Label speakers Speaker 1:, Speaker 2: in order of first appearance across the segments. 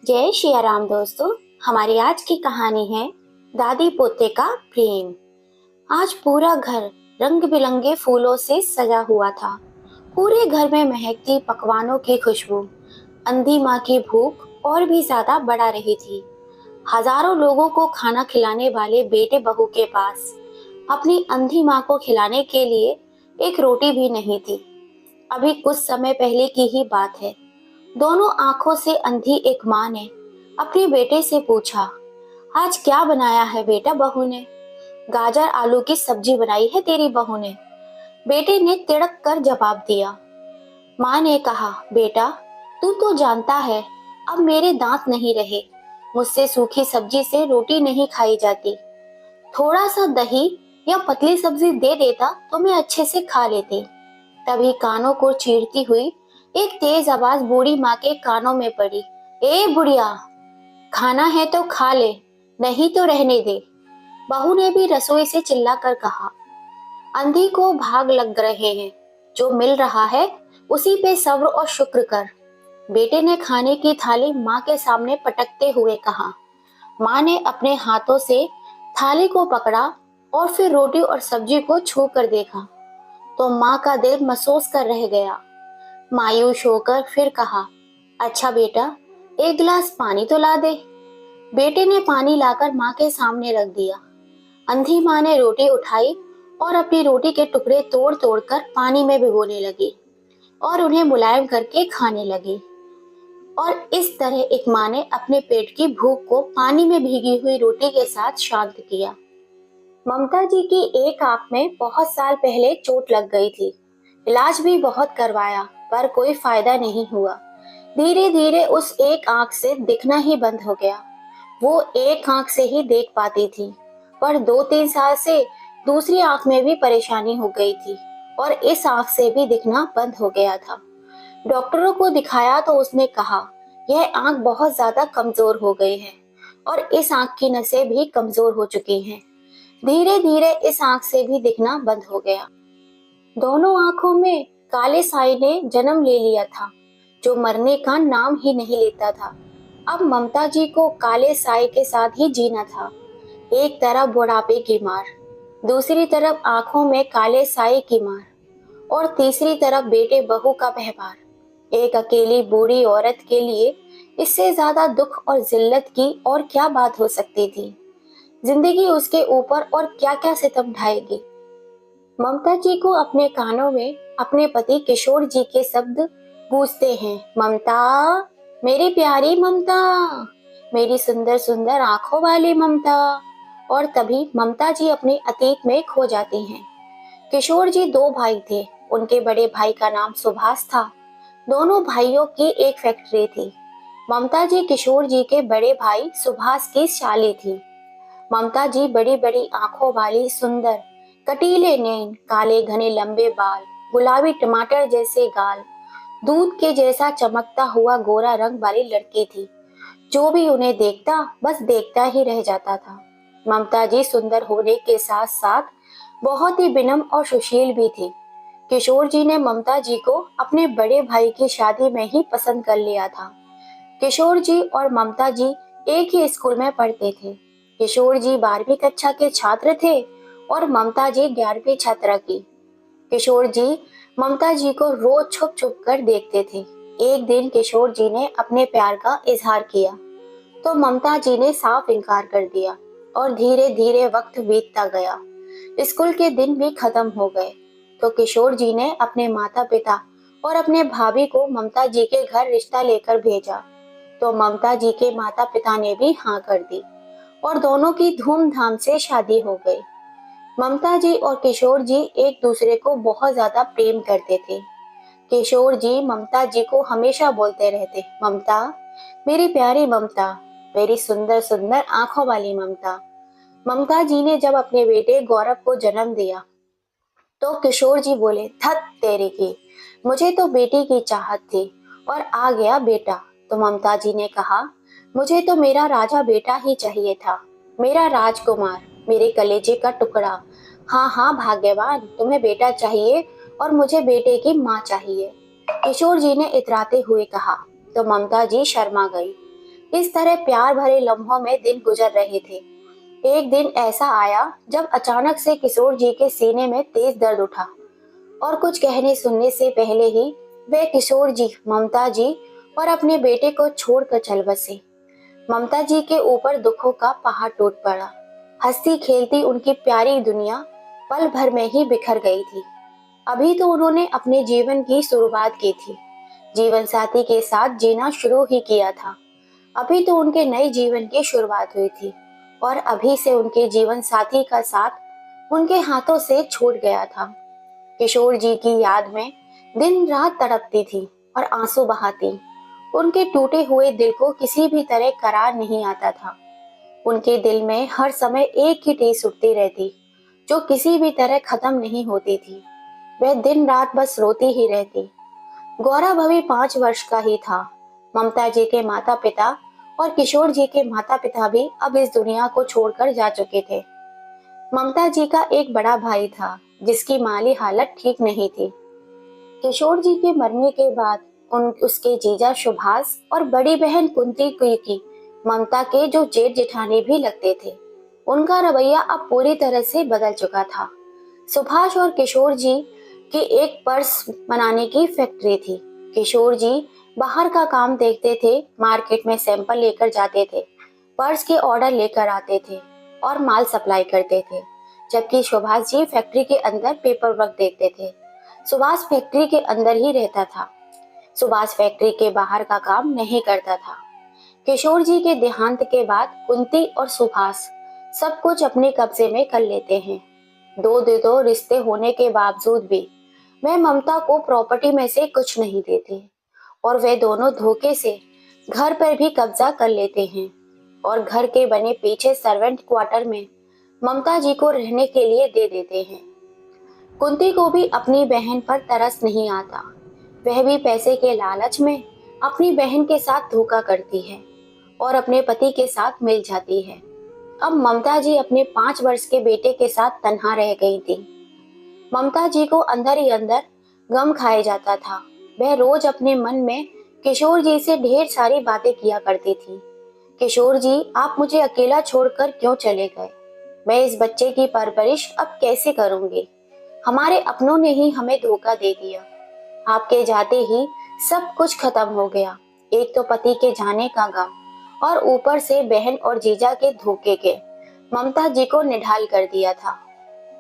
Speaker 1: जय श्री राम दोस्तों। हमारी आज की कहानी है दादी पोते का प्रेम। आज पूरा घर रंग बिरंगे फूलों से सजा हुआ था। पूरे घर में महकती पकवानों की खुशबू अंधी माँ की भूख और भी ज्यादा बढ़ा रही थी। हजारों लोगों को खाना खिलाने वाले बेटे बहू के पास अपनी अंधी माँ को खिलाने के लिए एक रोटी भी नहीं थी। अभी कुछ समय पहले की ही बात है। दोनों आंखों से अंधी एक माँ ने अपने बेटे से पूछा, आज क्या बनाया है बेटा बहू ने? गाजर आलू की सब्जी बनाई है तेरी बहू ने। बेटे ने तिड़क कर जवाब दिया। माँ ने कहा, बेटा तू तो जानता है अब मेरे दांत नहीं रहे। मुझसे सूखी सब्जी से रोटी नहीं खाई जाती। थोड़ा सा दही या पतली सब्जी दे देता तो मैं अच्छे से खा लेती। तभी कानों को चीरती हुई एक तेज आवाज बूढ़ी माँ के कानों में पड़ी। ए बुढ़िया, खाना है तो खा ले, नहीं तो रहने दे। बहू ने भी रसोई से चिल्लाकर कहा। अंधी को भाग लग रहे हैं, जो मिल रहा है उसी पे सब्र और शुक्र कर। बेटे ने खाने की थाली माँ के सामने पटकते हुए कहा। माँ ने अपने हाथों से थाली को पकड़ा और फिर रोटी और सब्जी को छू कर देखा तो माँ का दिल महसूस कर रह गया। मायूस होकर फिर कहा, अच्छा बेटा, एक गिलास पानी तो ला दे। बेटे ने पानी लाकर माँ के सामने रख दिया। अंधी माँ ने रोटी उठाई और अपनी रोटी के टुकड़े तोड़ तोड़ कर पानी में भिगोने लगी और उन्हें मुलायम करके खाने लगी। और इस तरह एक माँ ने अपने पेट की भूख को पानी में भीगी हुई रोटी के साथ शांत किया। ममता जी की एक आंख में बहुत साल पहले चोट लग गई थी। इलाज भी बहुत करवाया पर कोई फायदा नहीं हुआ। धीरे धीरे उस एक आंख से दिखना ही बंद हो गया। वो एक आंख से ही देख पाती थी, पर 2-3 साल से दूसरी आंख में भी परेशानी हो गई थी और इस आंख से भी दिखना बंद हो गया था। डॉक्टरों को दिखाया तो उसने कहा, यह आंख बहुत ज्यादा कमजोर हो गई है और इस आंख की नसें भी कमजोर हो चुकी हैं। धीरे धीरे इस आंख से भी दिखना बंद हो गया। दोनों आंखों में काले साए ने जन्म ले लिया था, जो मरने का नाम ही नहीं लेता था। अब ममता जी को काले साए के साथ ही जीना था। एक तरफ बुढ़ापे की मार, दूसरी तरफ आंखों में काले साए की मार और तीसरी तरफ बेटे बहू का व्यवहार। एक अकेली बूढ़ी औरत के लिए इससे ज्यादा दुख और जिल्लत की और क्या बात हो सकती थी। जिंदगी उसके ऊपर और क्या क्या सितम ढाएगी। ममता जी को अपने कानों में अपने पति किशोर जी के शब्द गूंजते हैं। ममता, मेरी प्यारी ममता, मेरी सुंदर सुंदर आंखों वाली ममता। और तभी ममता जी अपने अतीत में खो जाती हैं। किशोर जी 2 भाई थे। उनके बड़े भाई का नाम सुभाष था। दोनों भाइयों की एक फैक्ट्री थी। ममता जी किशोर जी के बड़े भाई सुभाष की साली थी। ममता जी बड़ी बड़ी आंखों वाली, सुंदर, कटीले नैन, काले घने लंबे बाल, गुलाबी टमाटर जैसे गाल, दूध के जैसा चमकता हुआ गोरा रंग वाली लड़की थी। जो भी उन्हें देखता बस देखता ही रह जाता था। ममता जी सुंदर होने के साथ साथ बहुत ही विनम्र और सुशील भी थी। किशोर जी ने ममता जी को अपने बड़े भाई की शादी में ही पसंद कर लिया था। किशोर जी और ममता जी एक ही स्कूल में पढ़ते थे। किशोर जी 12वीं कक्षा के छात्र थे और ममता जी 11वीं छात्रा की। किशोर जी ममता जी को रोज छुप छुप कर देखते थे। एक दिन किशोर जी ने अपने प्यार का इजहार किया तो ममता जी ने साफ इनकार कर दिया और धीरे धीरे वक्त बीतता गया। स्कूल के दिन भी खत्म हो गए तो किशोर जी ने अपने माता पिता और अपने भाभी को ममता जी के घर रिश्ता लेकर भेजा तो ममता जी के माता पिता ने भी हाँ कर दी और दोनों की धूमधाम से शादी हो गई। ममता जी और किशोर जी एक दूसरे को बहुत ज्यादा प्रेम करते थे। किशोर जी ममता जी को हमेशा बोलते रहते, ममता, मेरी प्यारी ममता, मेरी सुंदर सुंदर आंखों वाली ममता। ममता जी ने जब अपने बेटे गौरव को जन्म दिया तो किशोर जी बोले, धत तेरे की, मुझे तो बेटी की चाहत थी और आ गया बेटा। तो ममता जी ने कहा, मुझे तो मेरा राजा बेटा ही चाहिए था, मेरा राजकुमार, मेरे कलेजे का टुकड़ा। हाँ हाँ भाग्यवान, तुम्हें बेटा चाहिए और मुझे बेटे की माँ चाहिए। किशोर जी ने इतराते हुए कहा तो ममता जी शर्मा गई। इस तरह प्यार भरे लम्हों में दिन गुजर रहे थे। एक दिन ऐसा आया जब अचानक से किशोर जी के सीने में तेज दर्द उठा और कुछ कहने सुनने से पहले ही वे किशोर जी, ममता जी और अपने बेटे को छोड़कर चल बसे। ममता जी के ऊपर दुखों का पहाड़ टूट पड़ा। हंसती खेलती उनकी प्यारी दुनिया पल भर में ही बिखर गई थी। अभी तो उन्होंने अपने जीवन की शुरुआत की थी, जीवन साथी के साथ जीना शुरू ही किया था। अभी तो उनके नए जीवन की शुरुआत हुई थी और अभी से उनके जीवन साथी का साथ उनके हाथों से छूट गया था। किशोर जी की याद में दिन रात तड़पती थी और आंसू बहाती। उनके टूटे हुए दिल को किसी भी तरह करार नहीं आता था। उनके दिल में हर समय एक ही टीस उठती रहती, जो किसी भी तरह खत्म नहीं होती थी। वह दिन रात बस रोती ही रहती। गौरव अभी 5 वर्ष का ही था। ममता जी के माता पिता और किशोर जी के माता पिता भी अब इस दुनिया को छोड़कर जा चुके थे। ममता जी का एक बड़ा भाई था जिसकी माली हालत ठीक नहीं थी। किशोर जी के मरने के बाद उसके जीजा सुभाष और बड़ी बहन कुंती की ममता के जो जेठ जेठानी भी लगते थे, उनका रवैया अब पूरी तरह से बदल चुका था। सुभाष और किशोर जी की एक पर्स बनाने की फैक्ट्री थी। किशोर जी बाहर का काम देखते थे, मार्केट में सैंपल लेकर जाते थे, पर्स के ऑर्डर लेकर आते थे और माल सप्लाई करते थे, जबकि सुभाष जी फैक्ट्री के अंदर पेपर वर्क देखते थे। सुभाष फैक्ट्री के अंदर ही रहता था। सुभाष फैक्ट्री के बाहर का काम नहीं करता था। किशोर जी के देहांत के बाद कुंती और सुभाष सब कुछ अपने कब्जे में कर लेते हैं। दो रिश्ते होने के बावजूद भी वह ममता को प्रॉपर्टी में से कुछ नहीं देते और वे दोनों धोखे से घर पर भी कब्जा कर लेते हैं और घर के बने पीछे सर्वेंट क्वार्टर में ममता जी को रहने के लिए दे देते हैं। कुंती को भी अपनी बहन पर तरस नहीं आता। वह भी पैसे के लालच में अपनी बहन के साथ धोखा करती है और अपने पति के साथ मिल जाती है। अब ममता जी अपने 5 वर्ष के बेटे के साथ तन्हा रह गई थी। ममता जी को अंदर ही अंदर गम खाए जाता था। वह रोज अपने मन में किशोर जी से ढेर सारी बातें किया करती थी। किशोर जी, आप मुझे अकेला छोड़कर क्यों चले गए? मैं इस बच्चे की परवरिश अब कैसे करूंगी? हमारे अपनों ने ही हमें धोखा दे दिया। आपके जाते ही सब कुछ खत्म हो गया। एक तो पति के जाने का गम और ऊपर से बहन और जीजा के धोखे के ममता जी को निढाल कर दिया था।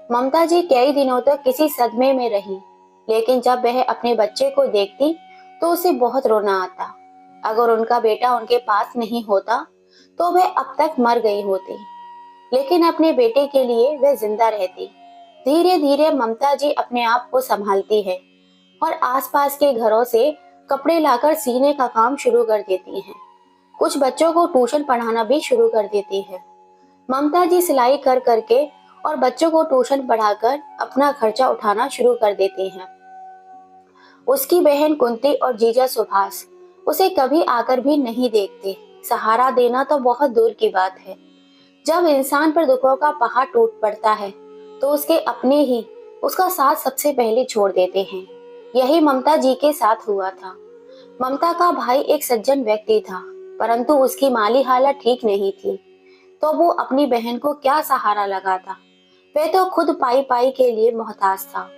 Speaker 1: ममता जी कई दिनों तक किसी सदमे में रही, लेकिन जब वह अपने बच्चे को देखती तो उसे बहुत रोना आता। अगर उनका बेटा उनके पास नहीं होता तो वह अब तक मर गई होती, लेकिन अपने बेटे के लिए वह जिंदा रहती। धीरे धीरे ममता जी अपने आप को संभालती है और आसपास के घरों से कपड़े लाकर सीने का काम शुरू कर देती हैं। कुछ बच्चों को ट्यूशन पढ़ाना भी शुरू कर देती है। ममता जी सिलाई कर करके और बच्चों को ट्यूशन पढ़ाकर अपना खर्चा उठाना शुरू कर देती हैं। उसकी बहन कुंती और जीजा सुभाष उसे कभी आकर भी नहीं देखते। सहारा देना तो बहुत दूर की बात है। जब इंसान पर दुखों का पहाड़ टूट पड़ता है तो उसके अपने ही उसका साथ सबसे पहले छोड़ देते हैं। यही ममता जी के साथ हुआ था। ममता का भाई एक सज्जन व्यक्ति था, परंतु उसकी माली हालत ठीक नहीं थी, तो वो अपनी बहन को क्या सहारा लगाता। वह तो खुद पाई पाई के लिए मोहताज था।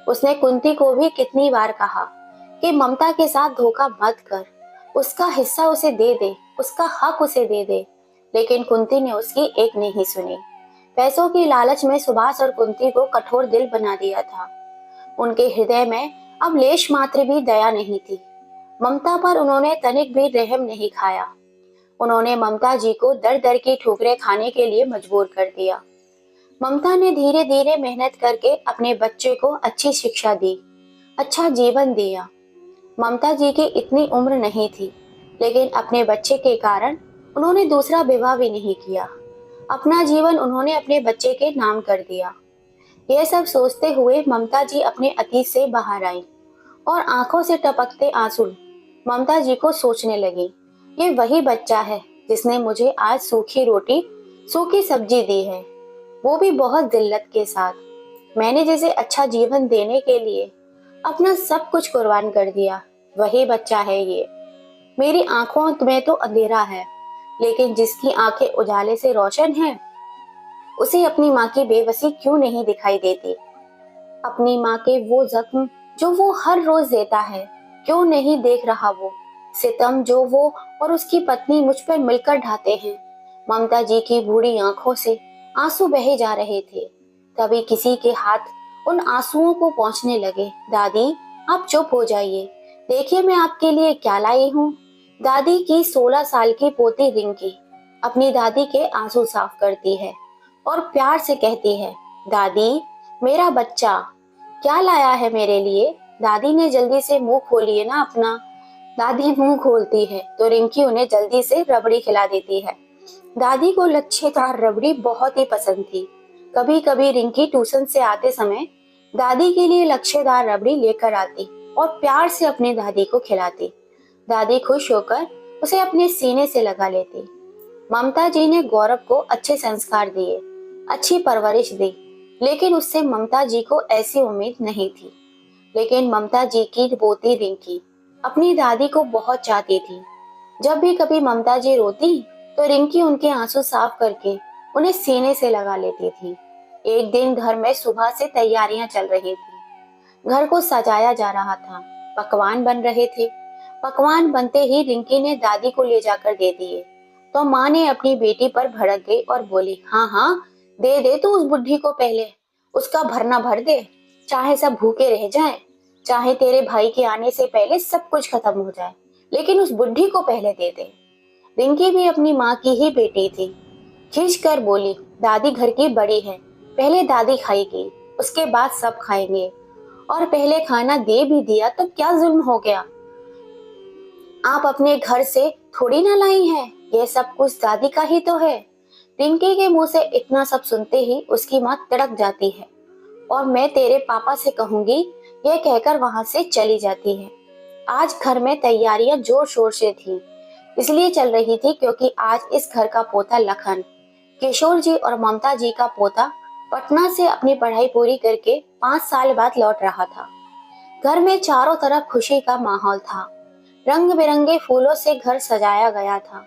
Speaker 1: उसने कुंती को भी कितनी बार कहा कि ममता के साथ धोखा मत कर, उसका हिस्सा उसे दे दे, उसका हक उसे दे दे, लेकिन कुंती ने उसकी एक नहीं सुनी। पैसों की लालच में सुभाष और कुंती को कठोर दिल बना दिया था। उनके हृदय में अब लेश मात्र भी दया नहीं थी। ममता पर उन्होंने तनिक भी रहम नहीं खाया। उन्होंने ममता जी को दर दर की ठोकरें खाने के लिए मजबूर कर दिया। ममता ने धीरे धीरे मेहनत करके अपने बच्चे को अच्छी शिक्षा दी, अच्छा जीवन दिया। ममता जी की इतनी उम्र नहीं थी, लेकिन अपने बच्चे के कारण उन्होंने दूसरा विवाह भी नहीं किया। अपना जीवन उन्होंने अपने बच्चे के नाम कर दिया। यह सब सोचते हुए ममता जी अपने अतीत से बाहर आई और आंखों से टपकते आंसू ममता जी को सोचने लगी, ये वही बच्चा है जिसने मुझे आज सूखी रोटी सूखी सब्जी दी है, वो भी बहुत जिल्लत के साथ। मैंने जिसे अच्छा जीवन देने के लिए अपना सब कुछ कुर्बान कर दिया, वही बच्चा है ये। मेरी आंखों में तो अंधेरा है, लेकिन जिसकी आंखें उजाले से रोशन हैं, उसे अपनी माँ की बेबसी क्यों नहीं दिखाई देती? अपनी माँ के वो जख्म जो वो हर रोज देता है, क्यों नहीं देख रहा वो सितम जो वो और उसकी पत्नी मुझ पर मिलकर ढाते हैं? ममता जी की बूढ़ी आंखों से आंसू बहे जा रहे थे। तभी किसी के हाथ उन आंसुओं को पहुंचने लगे। दादी, आप चुप हो जाइए, देखिए मैं आपके लिए क्या लाई हूँ। दादी की 16 साल की पोती रिंकी अपनी दादी के आंसू साफ करती है और प्यार से कहती है, दादी, मेरा बच्चा क्या लाया है मेरे लिए? दादी ने जल्दी से मुंह खोलिए ना अपना। दादी मुंह खोलती है तो रिंकी उन्हें जल्दी से रबड़ी खिला देती है। दादी को लच्छेदार रबड़ी बहुत ही पसंद थी। कभी कभी रिंकी ट्यूशन से आते समय दादी के लिए लच्छेदार रबड़ी लेकर आती और प्यार से अपनी दादी को खिलाती। दादी खुश होकर उसे अपने सीने से लगा लेती। ममता जी ने गौरव को अच्छे संस्कार दिए, अच्छी परवरिश दी, लेकिन उससे ममता जी को ऐसी उम्मीद नहीं थी। लेकिन ममता जी की पोती रिंकी अपनी दादी को बहुत चाहती थी। जब भी कभी ममता जी रोती तो रिंकी उनके आंसू साफ करके उन्हें सीने से लगा लेती थी। एक दिन घर में सुबह से तैयारियां चल रही थी। घर को सजाया जा रहा था, पकवान बन रहे थे। पकवान बनते ही रिंकी ने दादी को ले जाकर दे दिए तो माँ ने अपनी बेटी पर भड़क गई और बोली, हाँ हाँ, दे दे तू उस बुढ़ी को पहले, उसका भरना भर दे, चाहे सब भूखे रह जाएं, चाहे तेरे भाई के आने से पहले सब कुछ खत्म हो जाए, लेकिन उस बुढ़ी को पहले दे दे। रिंकी भी अपनी माँ की ही बेटी थी। खींच कर बोली, दादी घर की बड़ी है, पहले दादी खाएगी, उसके बाद सब खाएंगे। और पहले खाना दे भी दिया तो क्या जुल्म हो गया? आप अपने घर से थोड़ी ना लाई हैं, ये सब कुछ दादी का ही तो है। रिंकी के मुंह से इतना सब सुनते ही उसकी माँ तड़क जाती है और मैं तेरे पापा से कहूंगी, यह कहकर वहां से चली जाती है। आज घर में तैयारियां जोर शोर से थी, इसलिए चल रही थी क्योंकि आज इस घर का पोता लखन, किशोर जी और ममता जी का पोता पटना से अपनी पढ़ाई पूरी करके 5 साल बाद लौट रहा था। घर में चारों तरफ खुशी का माहौल था। रंग बिरंगे फूलों से घर सजाया गया था।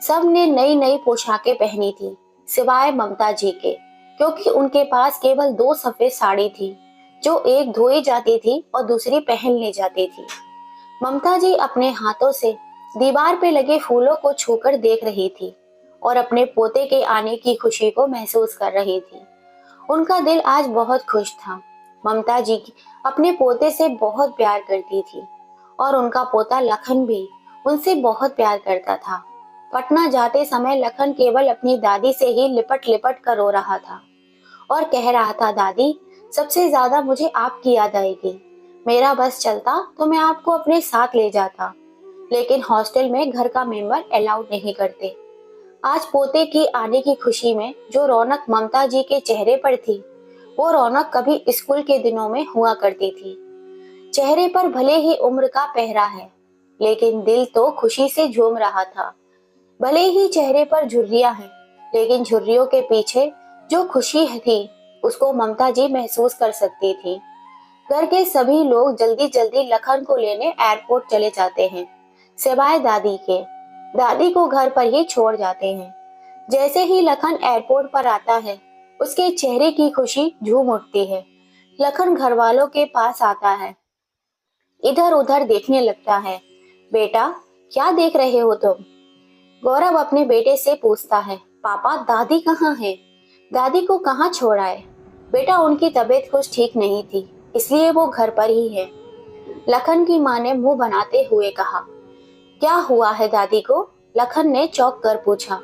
Speaker 1: सब ने नई नई पोशाकें पहनी थी, सिवाय ममता जी के, क्योंकि उनके पास केवल 2 सफेद साड़ी थी, जो एक धोई जाती थी और दूसरी पहन ली जाती थी। ममता जी अपने हाथों से दीवार पे लगे फूलों को छूकर देख रही थी और अपने पोते के आने की खुशी को महसूस कर रही थी। उनका दिल आज बहुत खुश था। ममता जी अपने पोते से बहुत प्यार करती थी और उनका पोता लखन भी उनसे बहुत प्यार करता था। पटना जाते समय लखन केवल अपनी दादी से ही लिपट लिपट कर रो रहा था और कह रहा था, दादी, सबसे ज्यादा मुझे आपकी याद आएगी। मेरा बस चलता तो मैं आपको अपने साथ ले जाता, लेकिन हॉस्टल में घर का मेंबर अलाउड नहीं करते। आज पोते की आने की खुशी में जो रौनक ममता जी के चेहरे पर थी, वो रौनक कभी स्कूल के दिनों में हुआ करती थी। चेहरे पर भले ही उम्र का पहरा है, लेकिन दिल तो खुशी से झूम रहा था। भले ही चेहरे पर झुर्रियां हैं, लेकिन झुर्रियों के पीछे जो खुशी थी, उसको ममता जी महसूस कर सकती थी। घर के सभी लोग जल्दी जल्दी लखन को लेने एयरपोर्ट चले जाते हैं, सिवाय दादी के। दादी को घर पर ही छोड़ जाते हैं। जैसे ही लखन एयरपोर्ट पर आता है, उसके चेहरे की खुशी झूम उठती है। लखन घर वालों के पास आता है, इधर उधर देखने लगता है। बेटा, क्या देख रहे हो तुम? गौरव अपने बेटे से पूछता है, पापा, दादी कहाँ है? दादी को कहाँ छोड़ा है? बेटा, उनकी तबीयत कुछ ठीक नहीं थी, इसलिए वो घर पर ही है। लखन की माँ ने मुंह बनाते हुए कहा। क्या हुआ है दादी को? लखन ने चौंक कर पूछा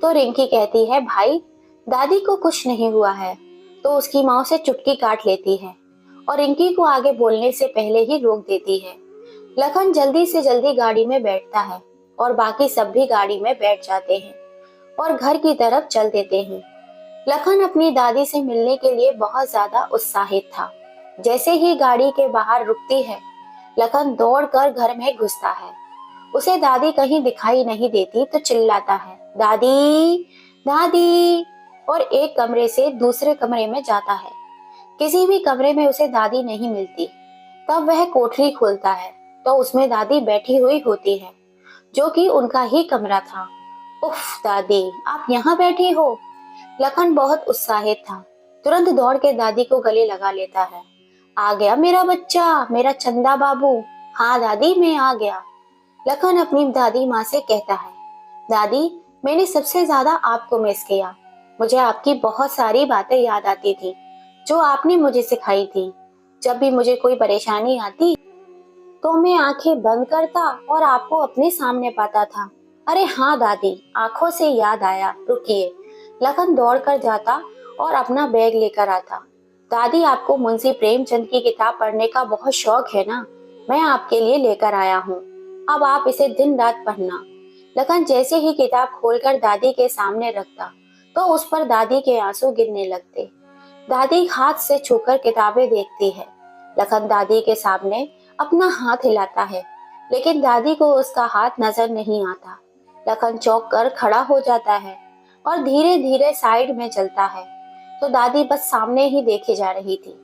Speaker 1: तो रिंकी कहती है, भाई, दादी को कुछ नहीं हुआ है। तो उसकी माँ उसे चुटकी काट लेती है और रिंकी को आगे बोलने से पहले ही रोक देती है। लखन जल्दी से जल्दी गाड़ी में बैठता है और बाकी सब भी गाड़ी में बैठ जाते हैं और घर की तरफ चल देते हैं। लखन अपनी दादी से मिलने के लिए बहुत ज्यादा उत्साहित था। जैसे ही गाड़ी के बाहर रुकती है, लखन दौड़कर घर में घुसता है। उसे दादी कहीं दिखाई नहीं देती तो चिल्लाता है, दादी, दादी, और एक कमरे से दूसरे कमरे में जाता है। किसी भी कमरे में उसे दादी नहीं मिलती। तब वह कोठरी खोलता है तो उसमें दादी बैठी हुई होती है, जो कि उनका ही कमरा था। उफ दादी, आप यहाँ बैठी हो। लखन बहुत उत्साहित था। तुरंत दौड़ के दादी को गले लगा लेता है। आ गया मेरा बच्चा, मेरा चंदा बाबू। हाँ दादी, मैं आ गया। लखन अपनी दादी माँ से कहता है, दादी, मैंने सबसे ज्यादा आपको मिस किया। मुझे आपकी बहुत सारी बातें याद आती थी जो आपने मुझे सिखाई थी। जब भी मुझे कोई परेशानी आती तो मैं आंखें बंद करता और आपको अपने सामने पाता था। अरे हाँ दादी, आंखों से याद आया, रुकिए। लखन दौड़ कर जाता और अपना बैग लेकर आता। दादी, आपको मुंशी प्रेमचंद की किताब पढ़ने का बहुत शौक है ना? मैं आपके लिए लेकर आया हूँ। अब आप इसे दिन रात पढ़ना। लखन जैसे ही किताब खोलकर दादी के सामने रखता तो उस पर दादी के आंसू गिरने लगते। दादी हाथ से छूकर किताबें देखती है। लखन दादी के सामने अपना हाथ हिलाता है, लेकिन दादी को उसका हाथ नजर नहीं आता। लखन चौंक कर खड़ा हो जाता है और धीरे धीरे साइड में चलता है, तो दादी बस सामने ही देखे जा रही थी,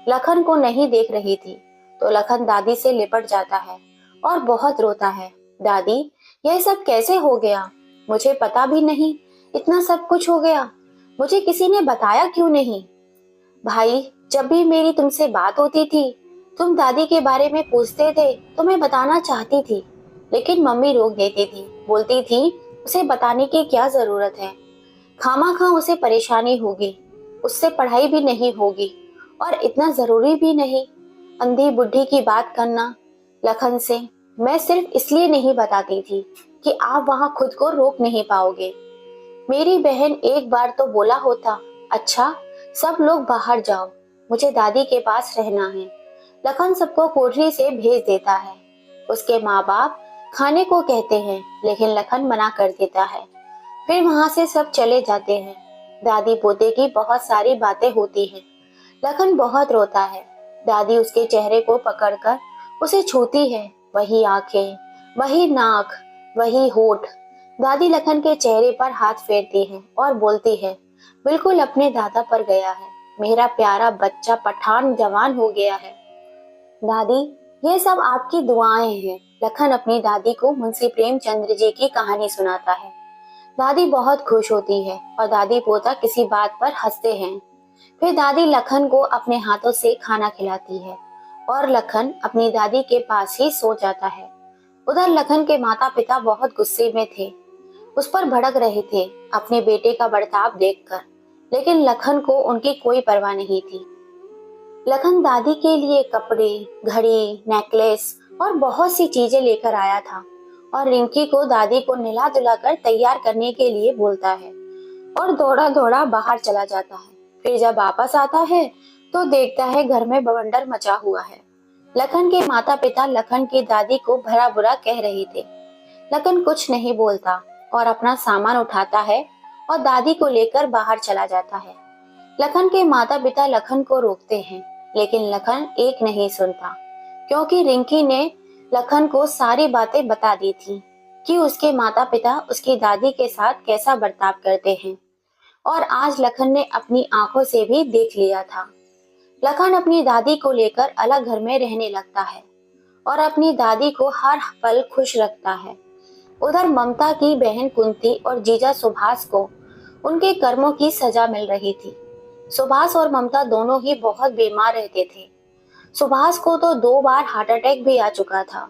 Speaker 1: लखन को नहीं देख रही थी। तो लखन दादी से लिपट जाता है और बहुत रोता है। दादी, यह सब कैसे हो गया? मुझे पता भी नहीं, इतना सब कुछ हो गया। मुझे किसी ने बताया क्यों नहीं? भाई, जब भी मेरी तुमसे बात होती थी, तुम दादी के बारे में पूछते थे तो मैं बताना चाहती थी, लेकिन मम्मी रोक देती थी। बोलती थी उसे बताने की क्या जरूरत है, खामा उसे परेशानी होगी, उससे पढ़ाई भी नहीं होगी और इतना जरूरी भी नहीं अंधी बुद्धि की बात करना लखन से। मैं सिर्फ इसलिए नहीं बताती थी कि आप वहां खुद को रोक नहीं पाओगे। मेरी बहन एक बार तो बोला होता, अच्छा सब लोग बाहर जाओ, मुझे दादी के पास रहना है। लखन सबको कोठरी से भेज देता है। उसके माँ बाप खाने को कहते हैं, लेकिन लखन मना कर देता है। फिर वहां से सब चले जाते हैं। दादी पोते की बहुत सारी बातें होती हैं। लखन बहुत रोता है। दादी उसके चेहरे को पकड़कर उसे छूती है। वही आंखें, वही नाक, वही होठ। दादी लखन के चेहरे पर हाथ फेरती है और बोलती है, बिल्कुल अपने दादा पर गया है। मेरा प्यारा बच्चा पठान जवान हो गया है। दादी, ये सब आपकी दुआएं हैं। लखन अपनी दादी को मुंशी प्रेमचंद्र जी की कहानी सुनाता है। दादी बहुत खुश होती है और दादी पोता किसी बात पर हंसते हैं। फिर दादी लखन को अपने हाथों से खाना खिलाती है और लखन अपनी दादी के पास ही सो जाता है। उधर लखन के माता पिता बहुत गुस्से में थे, उस पर भड़क रहे थे अपने बेटे का बर्ताव देखकर, लेकिन लखन को उनकी कोई परवाह नहीं थी। लखन दादी के लिए कपड़े, घड़ी, नेकलेस और बहुत सी चीजें लेकर आया था और रिंकी को दादी को नहला धुलाकर तैयार करने के लिए बोलता है और दौड़ा दौड़ा बाहर चला जाता है। फिर जब वापस आता है तो देखता है घर में बवंडर मचा हुआ है। लखन के माता पिता लखन की दादी को भला बुरा कह रहे थे। लखन कुछ नहीं बोलता और अपना सामान उठाता है और दादी को लेकर बाहर चला जाता है। लखन के माता पिता लखन को रोकते हैं, लेकिन लखन एक नहीं सुनता, क्योंकि रिंकी ने लखन को सारी बातें बता दी थी कि उसके माता पिता उसकी दादी के साथ कैसा बर्ताव करते हैं, और आज लखन ने अपनी आंखों से भी देख लिया था। लखन अपनी दादी को लेकर अलग घर में रहने लगता है और अपनी दादी को हर पल खुश रखता है। उधर ममता की बहन कुंती और जीजा सुभाष को उनके कर्मों की सजा मिल रही थी। सुभाष और ममता दोनों ही बहुत बीमार रहते थे। सुभाष को तो 2 बार हार्ट अटैक भी आ चुका था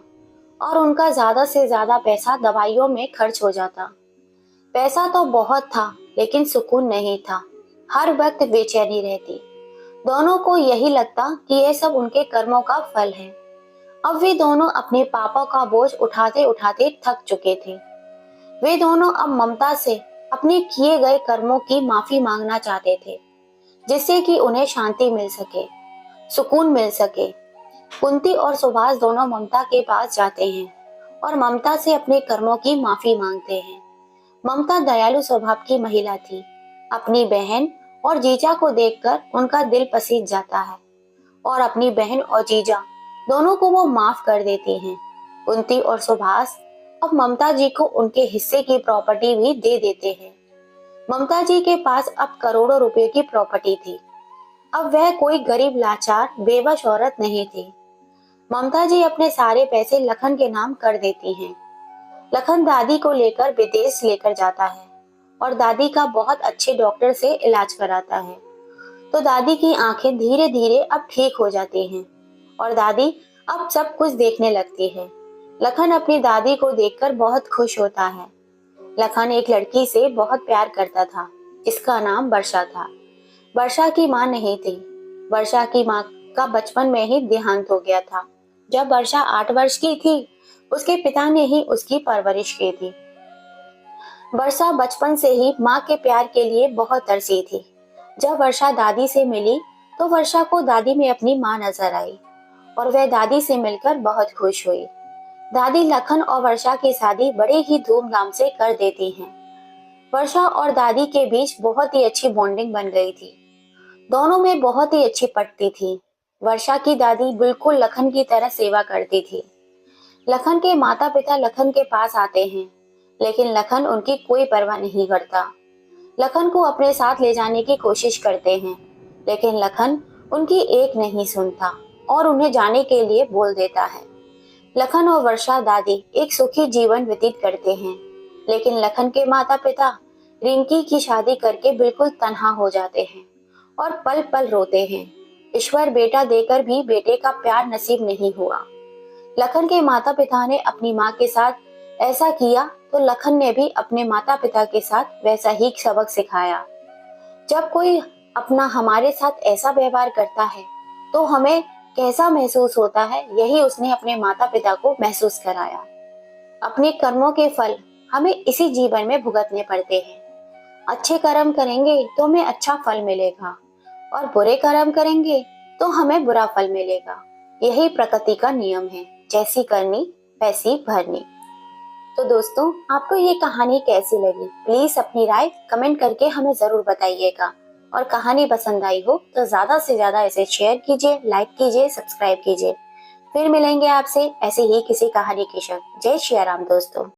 Speaker 1: और उनका ज्यादा से ज्यादा पैसा दवाइयों में खर्च हो जाता। पैसा तो बहुत था, लेकिन सुकून नहीं था। हर वक्त बेचैनी रहती। दोनों को यही लगता कि यह सब उनके कर्मों का फल है। अब वे दोनों अपने पापों का बोझ उठाते उठाते थक चुके थे। वे दोनों अब ममता से अपने किए गए कर्मों की माफी मांगना चाहते थे, जिससे कि उन्हें शांति मिल सके, सुकून मिल सके। कुंती और सुभाष दोनों ममता के पास जाते हैं और ममता से अपने कर्मों की माफी मांगते हैं। ममता दयालु स्वभाव की महिला थी। अपनी बहन और जीजा को देखकर उनका दिल पसीज जाता है और अपनी बहन और जीजा दोनों को वो माफ कर देती हैं। कुंती और सुभाष अब ममता जी को उनके हिस्से की प्रॉपर्टी भी दे देते हैं। ममता जी के पास अब करोड़ों रुपए की प्रॉपर्टी थी। अब वह कोई गरीब लाचार बेबस औरत नहीं थी। ममता जी अपने सारे पैसे लखन के नाम कर देती हैं। लखन दादी को लेकर विदेश लेकर जाता है और दादी का बहुत अच्छे डॉक्टर से इलाज कराता है। तो दादी की आंखें धीरे धीरे अब ठीक हो जाती हैं और दादी अब सब कुछ देखने लगती है। लखन अपनी दादी को देखकर बहुत खुश होता है। लखन एक लड़की से बहुत प्यार करता था जिसका नाम वर्षा था। वर्षा की माँ नहीं थी। वर्षा की माँ का बचपन में ही देहांत हो गया था। जब वर्षा 8 वर्ष की थी, उसके पिता ने ही उसकी परवरिश की थी। वर्षा बचपन से ही माँ के प्यार के लिए बहुत तरसी थी। जब वर्षा दादी से मिली तो वर्षा को दादी में अपनी माँ नजर आई और वह दादी से मिलकर बहुत खुश हुई। दादी लखन और वर्षा की शादी बड़े ही धूमधाम से कर देती हैं। वर्षा और दादी के बीच बहुत ही अच्छी बॉन्डिंग बन गई थी। दोनों में बहुत ही अच्छी पटती थी। वर्षा की दादी बिल्कुल लखन की तरह सेवा करती थी। लखन के माता पिता लखन के पास आते हैं, लेकिन लखन उनकी कोई परवाह नहीं करता। लखन को अपने साथ ले जाने की कोशिश करते हैं, लेकिन लखन उनकी एक नहीं सुनता और उन्हें जाने के लिए बोल देता है। लखन और वर्षा दादी एक सुखी जीवन व्यतीत करते हैं, लेकिन लखन के माता पिता रिंकी की शादी करके बिल्कुल तन्हा हो जाते हैं और पल पल रोते हैं। ईश्वर बेटा देकर भी बेटे का प्यार नसीब नहीं हुआ। लखन के माता पिता ने अपनी माँ के साथ ऐसा किया तो लखन ने भी अपने माता पिता के साथ वैसा ही सबक सिखाया। जब कोई अपना हमारे साथ ऐसा व्यवहार करता है तो हमें कैसा महसूस होता है, यही उसने अपने माता पिता को महसूस कराया। अपने कर्मों के फल हमें इसी जीवन में भुगतने पड़ते हैं। अच्छे कर्म करेंगे तो हमें अच्छा फल मिलेगा और बुरे कर्म करेंगे तो हमें बुरा फल मिलेगा। यही प्रकृति का नियम है, जैसी करनी वैसी भरनी। तो दोस्तों, आपको ये कहानी कैसी लगी? प्लीज अपनी राय कमेंट करके हमें जरूर बताइएगा। और कहानी पसंद आई हो तो ज्यादा से ज्यादा इसे शेयर कीजिए, लाइक कीजिए, सब्सक्राइब कीजिए। फिर मिलेंगे आपसे ऐसे ही किसी कहानी के साथ। जय श्री राम दोस्तों।